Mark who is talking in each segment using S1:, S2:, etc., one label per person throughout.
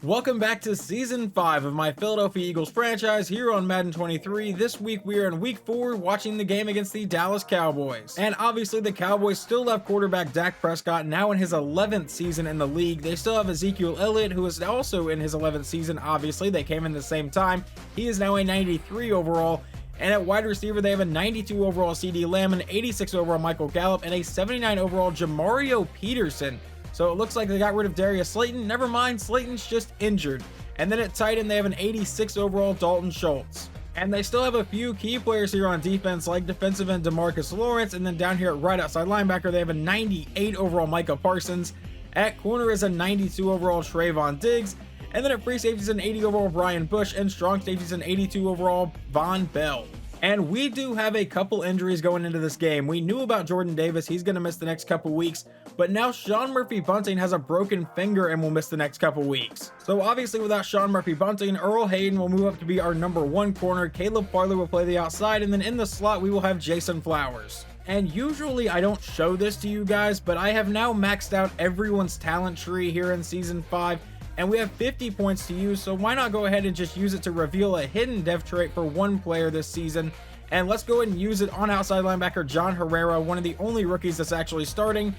S1: Welcome back to Season 5 of my Philadelphia Eagles franchise here on Madden 23. This week we are in Week 4 watching the game against the Dallas Cowboys. And obviously the Cowboys still have quarterback Dak Prescott now in his 11th season in the league. They still have Ezekiel Elliott, who is also in his 11th season. Obviously they came in the same time. He is now a 93 overall. And at wide receiver, they have a 92 overall CD Lamb, an 86 overall Michael Gallup, and a 79 overall Jamario Peterson. So it looks like they got rid of Darius Slayton. Never mind, Slayton's just injured. And then at tight end, they have an 86 overall Dalton Schultz. And they still have a few key players here on defense, like defensive end DeMarcus Lawrence. And then down here at right outside linebacker, they have a 98 overall Micah Parsons. At corner is a 92 overall Trayvon Diggs. And then at free safety is an 80 overall Brian Bush. And strong safety is an 82 overall Von Bell. And we do have a couple injuries going into this game. We knew about Jordan Davis. He's going to miss the next couple weeks. But now Sean Murphy-Bunting has a broken finger and will miss the next couple weeks. So obviously without Sean Murphy-Bunting, Earl Hayden will move up to be our number 1 corner. Caleb Farley will play the outside. And then in the slot, we will have Jason Flowers. And usually I don't show this to you guys, but I have now maxed out everyone's talent tree here in Season 5. And we have 50 points to use, so why not go ahead and just use it to reveal a hidden dev trait for one player this season. And let's go ahead and use it on outside linebacker John Herrera, one of the only rookies that's actually starting.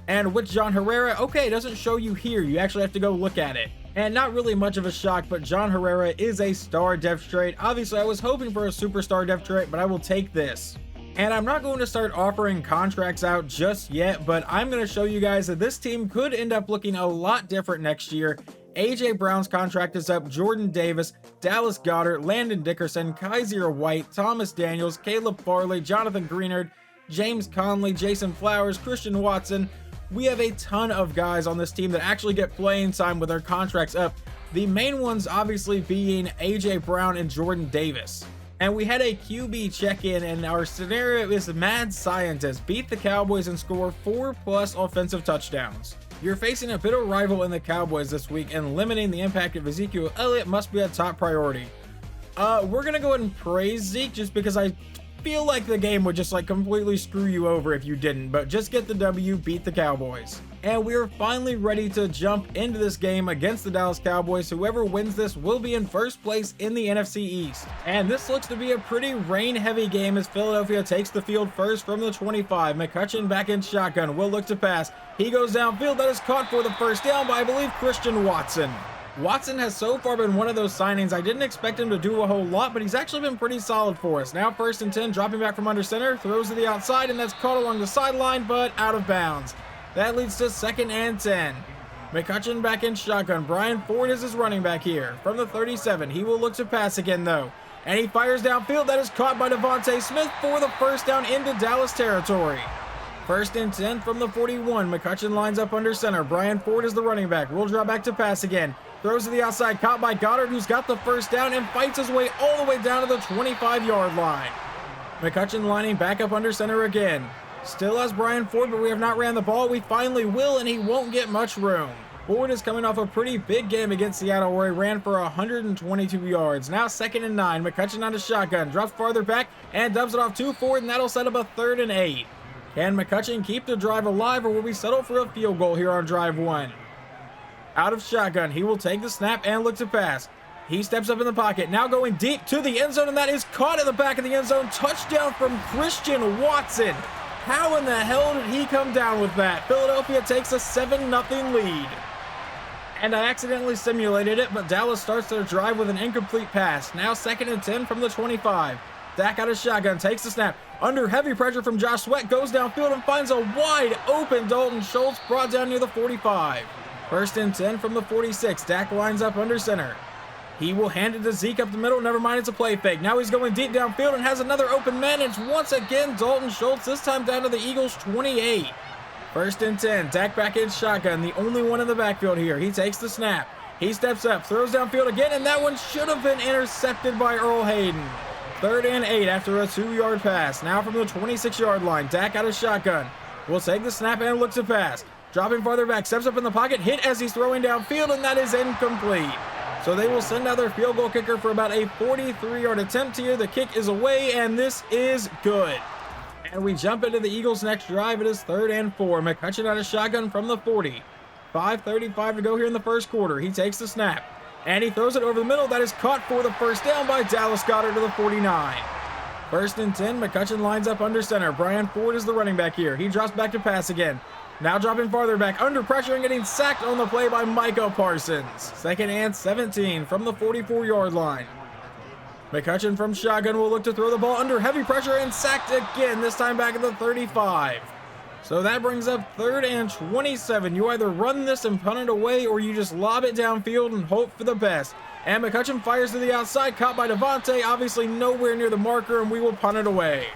S1: And with John Herrera, okay, it doesn't show you here. You actually have to go look at it. And not really much of a shock, but John Herrera is a star dev trait. Obviously, I was hoping for a superstar dev trait, but I will take this. And I'm not going to start offering contracts out just yet, but I'm going to show you guys that this team could end up looking a lot different next year. AJ Brown's contract is up, Jordan Davis, Dallas Goedert, Landon Dickerson, Kaiser White, Thomas Daniels, Caleb Farley, Jonathan Greenard, James Conley, Jason Flowers, Christian Watson. We have a ton of guys on this team that actually get playing time with their contracts up. The main ones obviously being AJ Brown and Jordan Davis. And we had a QB check-in, and our scenario is Mad Scientist beat the Cowboys and score 4+ offensive touchdowns. You're facing a bitter rival in the Cowboys this week, and limiting the impact of Ezekiel Elliott must be a top priority. We're gonna go ahead and praise Zeke just because I feel like the game would just completely screw you over if you didn't, but just get the W, beat the Cowboys. And we're finally ready to jump into this game against the Dallas Cowboys. Whoever wins this will be in first place in the NFC East. And this looks to be a pretty rain-heavy game as Philadelphia takes the field first from the 25. McCutcheon back in shotgun, will look to pass. He goes downfield, that is caught for the first down by, I believe, Christian Watson. Watson has so far been one of those signings. I didn't expect him to do a whole lot, but he's actually been pretty solid for us. Now 1st and 10, dropping back from under center, throws to the outside, and that's caught along the sideline, but out of bounds. That leads to 2nd and 10. McCutcheon back in shotgun. Brian Ford is his running back here. From the 37, he will look to pass again though. And he fires downfield. That is caught by Devontae Smith for the first down into Dallas territory. 1st and 10 from the 41. McCutcheon lines up under center. Brian Ford is the running back. Will drop back to pass again. Throws to the outside, caught by Goedert, who's got the first down and fights his way all the way down to the 25-yard line. McCutcheon lining back up under center again. Still has Brian Ford, but we have not ran the ball. We finally will, and he won't get much room. Ford is coming off a pretty big game against Seattle where he ran for 122 yards. Now 2nd and 9. McCutcheon on a shotgun. Drops farther back and dumps it off to Ford, and that'll set up a 3rd and 8. Can McCutcheon keep the drive alive, or will we settle for a field goal here on drive 1? Out of shotgun. He will take the snap and look to pass. He steps up in the pocket. Now going deep to the end zone, and that is caught in the back of the end zone. Touchdown from Christian Watson. How in the hell did he come down with that? Philadelphia takes a 7-0 lead. And I accidentally simulated it, but Dallas starts their drive with an incomplete pass. Now 2nd and 10 from the 25. Dak out of shotgun, takes the snap. Under heavy pressure from Josh Sweat, goes downfield and finds a wide open Dalton Schultz brought down near the 45. 1st and 10 from the 46. Dak lines up under center. He will hand it to Zeke up the middle. Never mind, it's a play fake. Now he's going deep downfield and has another open man. It's once again Dalton Schultz, this time down to the Eagles' 28. 1st and 10. Dak back in shotgun, the only one in the backfield here. He takes the snap. He steps up, throws downfield again, and that one should have been intercepted by Earl Hayden. 3rd and 8 after a 2-yard pass. Now from the 26-yard line. Dak out of shotgun. Will take the snap and look to pass. Dropping farther back, steps up in the pocket, hit as he's throwing downfield, and that is incomplete. So they will send out their field goal kicker for about a 43-yard attempt here. The kick is away, and this is good. And we jump into the Eagles' next drive. It is 3rd and 4. McCutcheon out of shotgun from the 40. 5:35 to go here in the first quarter. He takes the snap, and he throws it over the middle. That is caught for the first down by Dallas Goedert to the 49. 1st and 10, McCutcheon lines up under center. Brian Ford is the running back here. He drops back to pass again. Now dropping farther back, under pressure and getting sacked on the play by Micah Parsons. 2nd and 17 from the 44-yard line. McCutcheon from shotgun will look to throw the ball under heavy pressure and sacked again, this time back at the 35. So that brings up 3rd and 27. You either run this and punt it away, or you just lob it downfield and hope for the best. And McCutcheon fires to the outside, caught by Devontae, obviously nowhere near the marker, and we will punt it away.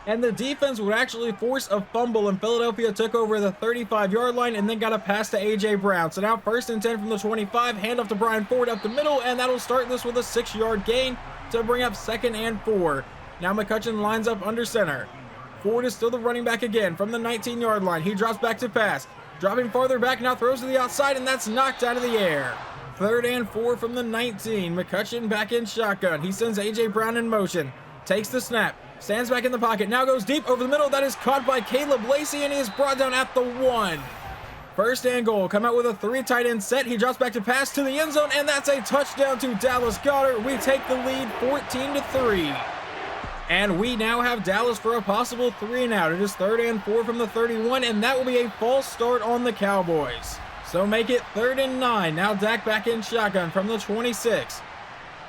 S1: And the defense would actually force a fumble, and Philadelphia took over the 35-yard line and then got a pass to A.J. Brown. So now 1st and 10 from the 25, handoff to Brian Ford up the middle, and that'll start this with a 6-yard gain to bring up 2nd and 4. Now McCutcheon lines up under center. Ford is still the running back again from the 19-yard line. He drops back to pass. Dropping farther back, now throws to the outside, and that's knocked out of the air. 3rd and 4 from the 19. McCutcheon back in shotgun. He sends A.J. Brown in motion. Takes the snap. Stands back in the pocket. Now goes deep over the middle. That is caught by Caleb Lacey, and he is brought down at the 1. 1st and goal. Come out with a 3 tight end set. He drops back to pass to the end zone, and that's a touchdown to Dallas Goedert. We take the lead 14-3. And we now have Dallas for a possible 3 and out. It is 3rd and 4 from the 31, and that will be a false start on the Cowboys. So make it 3rd and 9. Now Dak back in shotgun from the 26.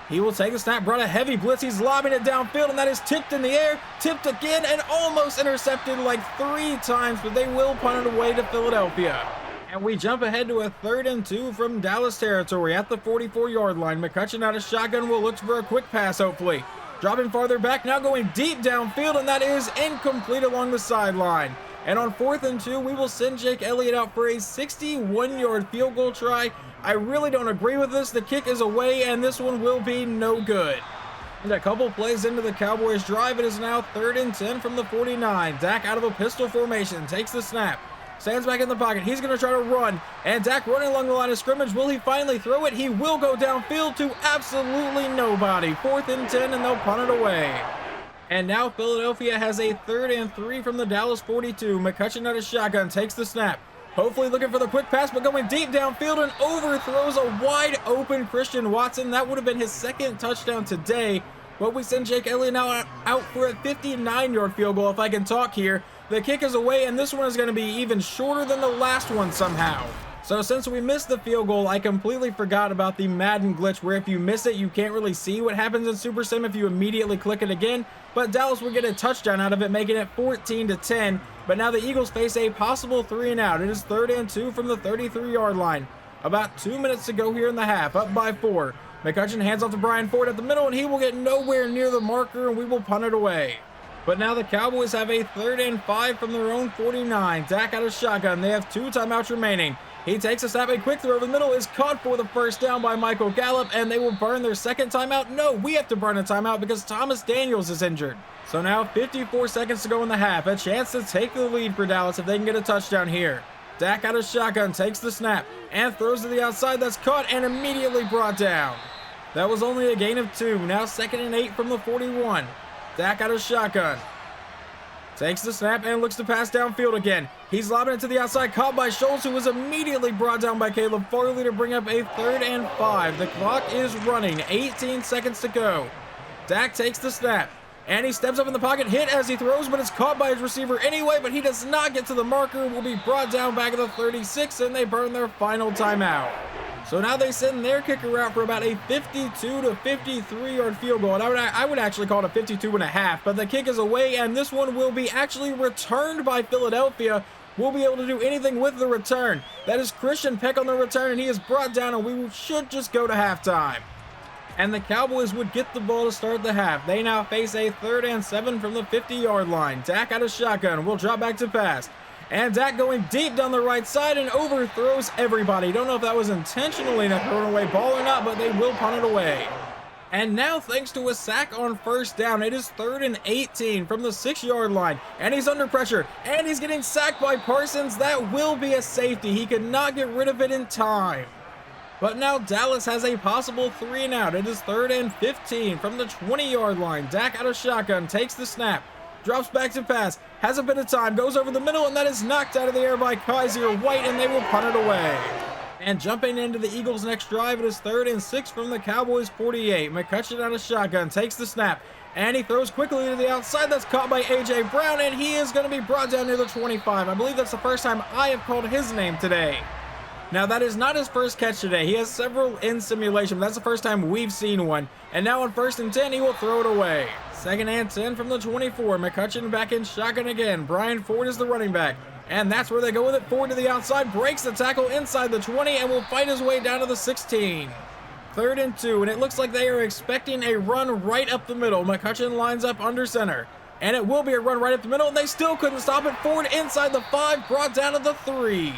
S1: He will take the snap, brought a heavy blitz. He's lobbing it downfield, and that is tipped in the air, tipped again, and almost intercepted like 3 times, but they will punt it away to Philadelphia. And we jump ahead to a 3rd and 2 from Dallas territory at the 44-yard line. McCutcheon out of shotgun will look for a quick pass, hopefully. Dropping farther back, now going deep downfield, and that is incomplete along the sideline. And on 4th and 2, we will send Jake Elliott out for a 61-yard field goal try. I really don't agree with this. The kick is away, and this one will be no good. And a couple plays into the Cowboys drive, it is now 3rd and 10 from the 49. Dak out of a pistol formation, takes the snap. Stands back in the pocket. He's going to try to run. And Dak running along the line of scrimmage. Will he finally throw it? He will go downfield to absolutely nobody. 4th and 10, and they'll punt it away. And now Philadelphia has a 3rd and 3 from the Dallas 42. McCutcheon out of shotgun, takes the snap. Hopefully looking for the quick pass, but going deep downfield and overthrows a wide open Christian Watson. That would have been his 2nd touchdown today. But we send Jake Elliott now out for a 59-yard field goal, if I can talk here. The kick is away, and this one is going to be even shorter than the last one somehow. So since we missed the field goal, I completely forgot about the Madden glitch where if you miss it, you can't really see what happens in Super Sim if you immediately click it again. But Dallas will get a touchdown out of it, making it 14-10. But now the Eagles face a possible 3 and out. It is 3rd and 2 from the 33-yard line. About 2 minutes to go here in the half, up by 4. McCutcheon hands off to Brian Ford at the middle, and he will get nowhere near the marker, and we will punt it away. But now the Cowboys have a 3rd and 5 from their own 49. Dak out of shotgun. They have 2 timeouts remaining. He takes a snap, a quick throw over the middle is caught for the first down by Michael Gallup, and they will burn their 2nd timeout. No, we have to burn a timeout because Thomas Daniels is injured. So now 54 seconds to go in the half. A chance to take the lead for Dallas if they can get a touchdown here. Dak out of shotgun, takes the snap, and throws to the outside. That's caught and immediately brought down. That was only a gain of 2. Now 2nd and 8 from the 41. Dak out of shotgun. Takes the snap and looks to pass downfield again. He's lobbing it to the outside, caught by Schultz, who was immediately brought down by Caleb Farley to bring up a 3rd and 5. The clock is running, 18 seconds to go. Dak takes the snap, and he steps up in the pocket, hit as he throws, but it's caught by his receiver anyway, but he does not get to the marker, will be brought down back at the 36, and they burn their final timeout. So now they send their kicker out for about a 52 to 53-yard field goal. And I would actually call it a 52 and a half, but the kick is away, and this one will be actually returned by Philadelphia. We'll be able to do anything with the return. That is Christian Peck on the return, and he is brought down, and we should just go to halftime. And the Cowboys would get the ball to start the half. They now face a 3rd and 7 from the 50-yard line. Dak out of shotgun will drop back to pass. And Dak going deep down the right side and overthrows everybody. Don't know if that was intentionally not throwing away ball or not, but they will punt it away. And now, thanks to a sack on 1st down, it is 3rd and 18 from the 6-yard line. And he's under pressure, and he's getting sacked by Parsons. That will be a safety. He could not get rid of it in time. But now Dallas has a possible 3 and out. It is 3rd and 15 from the 20-yard line. Dak out of shotgun, takes the snap. Drops back to pass, has a bit of time, goes over the middle, and that is knocked out of the air by Kaiser White, and they will punt it away. And jumping into the Eagles' next drive, it is 3rd and 6 from the Cowboys' 48. McCutcheon out of shotgun, takes the snap, and he throws quickly to the outside. That's caught by A.J. Brown, and he is going to be brought down near the 25. I believe that's the first time I have called his name today. Now, that is not his first catch today. He has several in simulation, but that's the first time we've seen one. And now on 1st and 10, he will throw it away. 2nd and 10 from the 24. McCutcheon back in shotgun again. Brian Ford is the running back. And that's where they go with it. Ford to the outside, breaks the tackle inside the 20, and will fight his way down to the 16. 3rd and 2, and it looks like they are expecting a run right up the middle. McCutcheon lines up under center. And it will be a run right up the middle, and they still couldn't stop it. Ford inside the 5, brought down to the 3.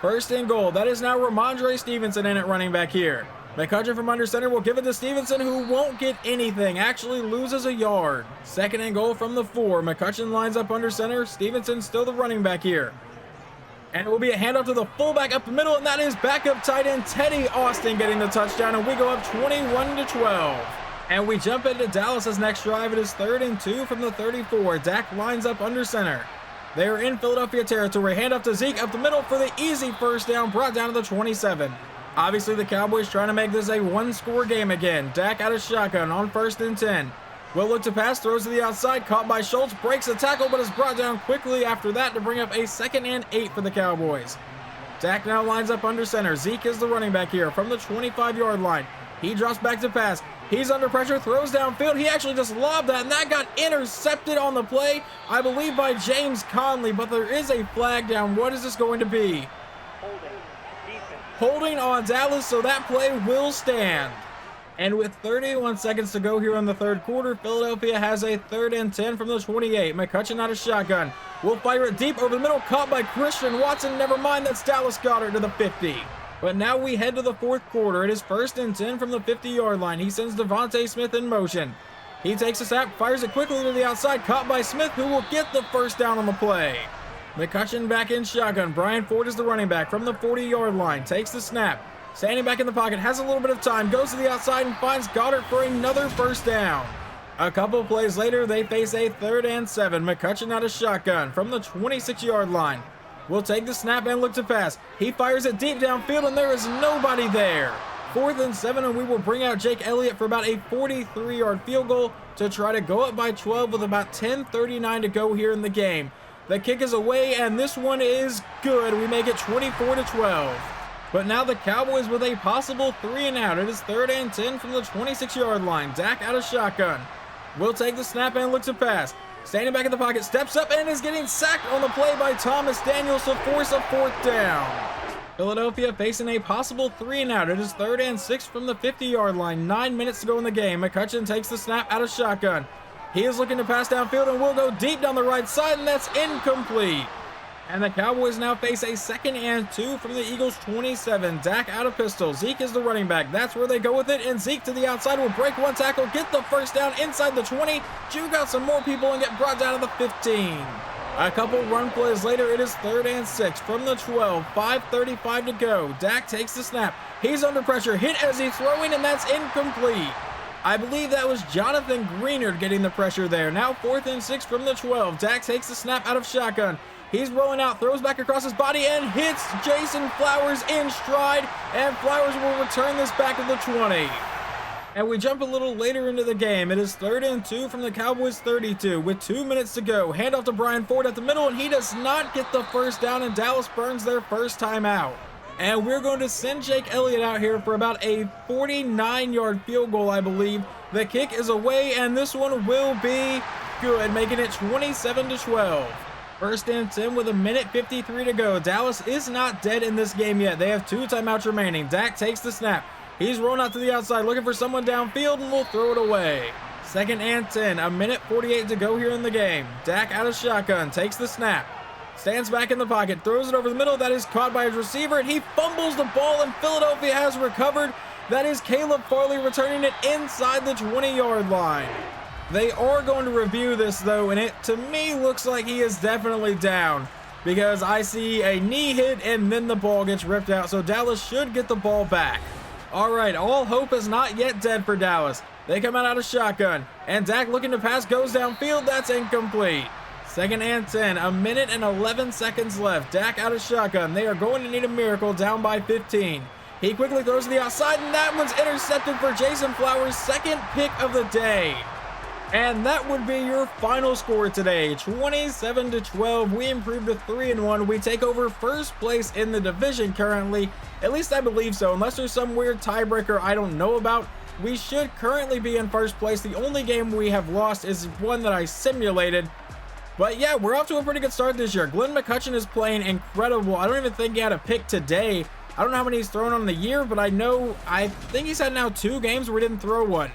S1: 1st and goal. That is now Ramondre Stevenson in at running back here. McCutcheon from under center will give it to Stevenson, who won't get anything, actually loses a yard. 2nd and goal from the 4. McCutcheon lines up under center. Stevenson still the running back here. And it will be a handoff to the fullback up the middle, and that is backup tight end Teddy Austin getting the touchdown, and we go up 21-12. And we jump into Dallas's next drive. It is 3rd and 2 from the 34. Dak lines up under center. They are in Philadelphia territory. Hand off to Zeke up the middle for the easy 1st down, brought down to the 27. Obviously, the Cowboys trying to make this a one-score game again. Dak out of shotgun on 1st and 10. Will look to pass, throws to the outside, caught by Schultz, breaks the tackle, but is brought down quickly after that to bring up a 2nd and 8 for the Cowboys. Dak now lines up under center. Zeke is the running back here from the 25-yard line. He drops back to pass. He's under pressure, throws downfield. He actually just lobbed that, and that got intercepted on the play, I believe by James Conley, but there is a flag down. What is this going to be? Holding on Dallas, so that play will stand. And with 31 seconds to go here in the 3rd quarter, Philadelphia has a 3rd and 10 from the 28. McCutcheon out of shotgun. Will fire it deep over the middle, caught by Christian Watson. Never mind, that's Dallas Goedert to the 50. But now we head to the 4th quarter. It is 1st and 10 from the 50-yard line. He sends Devontae Smith in motion. He takes a snap, fires it quickly to the outside, caught by Smith, who will get the 1st down on the play. McCutcheon back in shotgun. Brian Ford is the running back from the 40-yard line. Takes the snap. Standing back in the pocket, has a little bit of time, goes to the outside and finds Goedert for another 1st down. A couple plays later, they face a 3rd and 7. McCutcheon out of shotgun from the 26-yard line. Will take the snap and look to pass. He fires it deep downfield, and there is nobody there. 4th and 7, and we will bring out Jake Elliott for about a 43-yard field goal to try to go up by 12 with about 10:39 to go here in the game. The kick is away, and this one is good. We make it 24-12. But now the Cowboys with a possible 3 and out. It is 3rd and 10 from the 26-yard line. Dak out of shotgun. Will take the snap and look to pass. Standing back in the pocket, steps up and is getting sacked on the play by Thomas Daniels to force a 4th down. Philadelphia facing a possible 3 and out. It is 3rd and 6 from the 50-yard line. 9 minutes to go in the game. McCutcheon takes the snap out of shotgun. He is looking to pass downfield and will go deep down the right side, and that's incomplete. And the Cowboys now face a 2nd and 2 from the Eagles' 27. Dak out of pistol. Zeke is the running back. That's where they go with it. And Zeke to the outside will break one tackle, get the 1st down inside the 20, juke out some more people, and get brought down to the 15. A couple run plays later, it is 3rd and 6 from the 12. 5:35 to go. Dak takes the snap. He's under pressure. Hit as he's throwing, and that's incomplete. I believe that was Jonathan Greenard getting the pressure there. Now 4th and 6 from the 12. Dak takes the snap out of shotgun. He's rolling out, throws back across his body, and hits Jason Flowers in stride, and Flowers will return this back to the 20. And we jump a little later into the game. It is 3rd and 2 from the Cowboys' 32 with 2 minutes to go. Hand off to Brian Ford at the middle, and he does not get the 1st down, and Dallas burns their 1st time out. And we're going to send Jake Elliott out here for about a 49-yard field goal, I believe. The kick is away, and this one will be good, making it 27-12. 1st and 10 with 1:53 to go. Dallas is not dead in this game yet. They have 2 timeouts remaining. Dak takes the snap. He's rolling out to the outside, looking for someone downfield, and will throw it away. 2nd and 10, 1:48 to go here in the game. Dak out of shotgun, takes the snap. Stands back in the pocket, throws it over the middle. That is caught by his receiver, and he fumbles the ball, and Philadelphia has recovered. That is Caleb Farley returning it inside the 20-yard line. They are going to review this, though, and it, to me, looks like he is definitely down because I see a knee hit, and then the ball gets ripped out, so Dallas should get the ball back. All right, all hope is not yet dead for Dallas. They come out of shotgun, and Dak looking to pass goes downfield. That's incomplete. 2nd and 10, a minute and 11 seconds left. Dak out of shotgun. They are going to need a miracle, down by 15. He quickly throws to the outside, and that one's intercepted for Jason Flowers' 2nd pick of the day. And that would be your final score today, 27-12. We improved to 3-1. We take over 1st place in the division currently. At least I believe so, unless there's some weird tiebreaker I don't know about. We should currently be in 1st place. The only game we have lost is one that I simulated. But yeah, we're off to a pretty good start this year. Glenn McCutcheon is playing incredible. I don't even think he had a pick today. I don't know how many he's thrown on the year, but I think he's had now 2 games where he didn't throw one.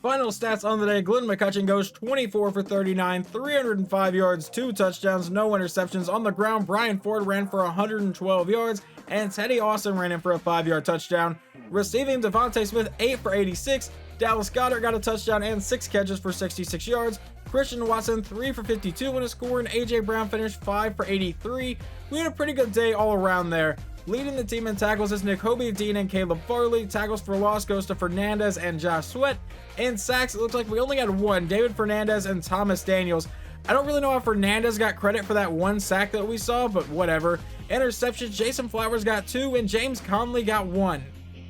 S1: Final stats on the day, Glenn McCutcheon goes 24 for 39, 305 yards, 2 touchdowns, no interceptions. On the ground, Brian Ford ran for 112 yards, and Teddy Austin ran in for a 5-yard touchdown. Receiving, Devontae Smith 8 for 86, Dallas Goedert got a touchdown and 6 catches for 66 yards. Christian Watson 3 for 52 in a score, and AJ Brown finished 5 for 83. We had a pretty good day all around there. Leading the team in tackles is Nakobe Dean and Caleb Farley. Tackles for loss goes to Fernandez and Josh Sweat. In sacks, it looks like we only had 1, David Fernandez and Thomas Daniels. I don't really know how Fernandez got credit for that 1 sack that we saw, but whatever. Interceptions, Jason Flowers got 2 and James Conley got 1.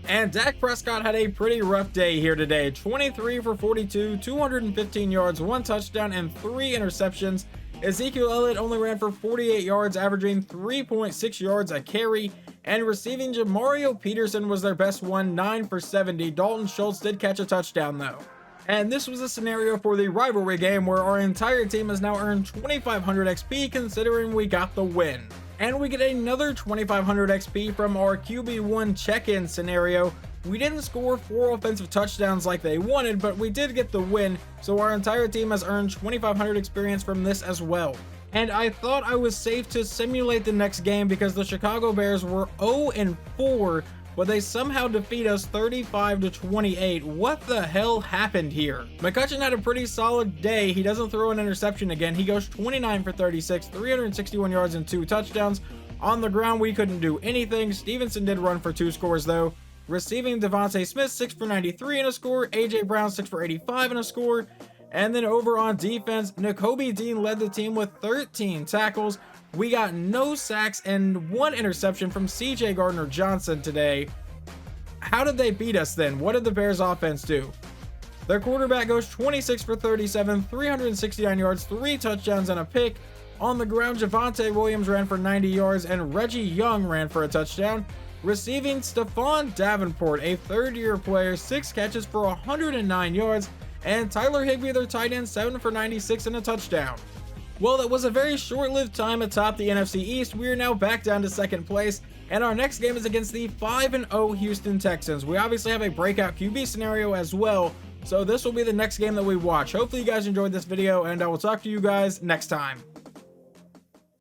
S1: And Dak Prescott had a pretty rough day here today. 23 for 42, 215 yards, 1 touchdown, and 3 interceptions. Ezekiel Elliott only ran for 48 yards, averaging 3.6 yards a carry. And receiving, Jamario Peterson was their best one, 9 for 70. Dalton Schultz did catch a touchdown though. And this was a scenario for the rivalry game where our entire team has now earned 2,500 XP considering we got the win. And we get another 2,500 XP from our QB1 check-in scenario. We didn't score 4 offensive touchdowns like they wanted, but we did get the win, so our entire team has earned 2,500 experience from this as well. And I thought I was safe to simulate the next game because the Chicago Bears were 0-4, but they somehow defeat us 35-28. What the hell happened here? McCutcheon had a pretty solid day. He doesn't throw an interception again. He goes 29 for 36, 361 yards and 2 touchdowns. On the ground, we couldn't do anything. Stevenson did run for 2 scores though. Receiving, Devontae Smith 6 for 93 in a score, AJ Brown 6 for 85 in a score. And then over on defense, Nakobe Dean led the team with 13 tackles. We got no sacks and 1 interception from CJ Gardner-Johnson today. How did they beat us then? What did the Bears offense do? Their quarterback goes 26 for 37, 369 yards, 3 touchdowns and a pick. On the ground, Javonte Williams ran for 90 yards and Reggie Young ran for a touchdown. Receiving, Stephon Davenport, a 3rd-year player, 6 catches for 109 yards. And Tyler Higbee, their tight end, 7 for 96 and a touchdown. Well, it was a very short-lived time atop the NFC East. We are now back down to 2nd place, and our next game is against the 5-0 Houston Texans. We obviously have a breakout QB scenario as well, so this will be the next game that we watch. Hopefully you guys enjoyed this video, and I will talk to you guys next time.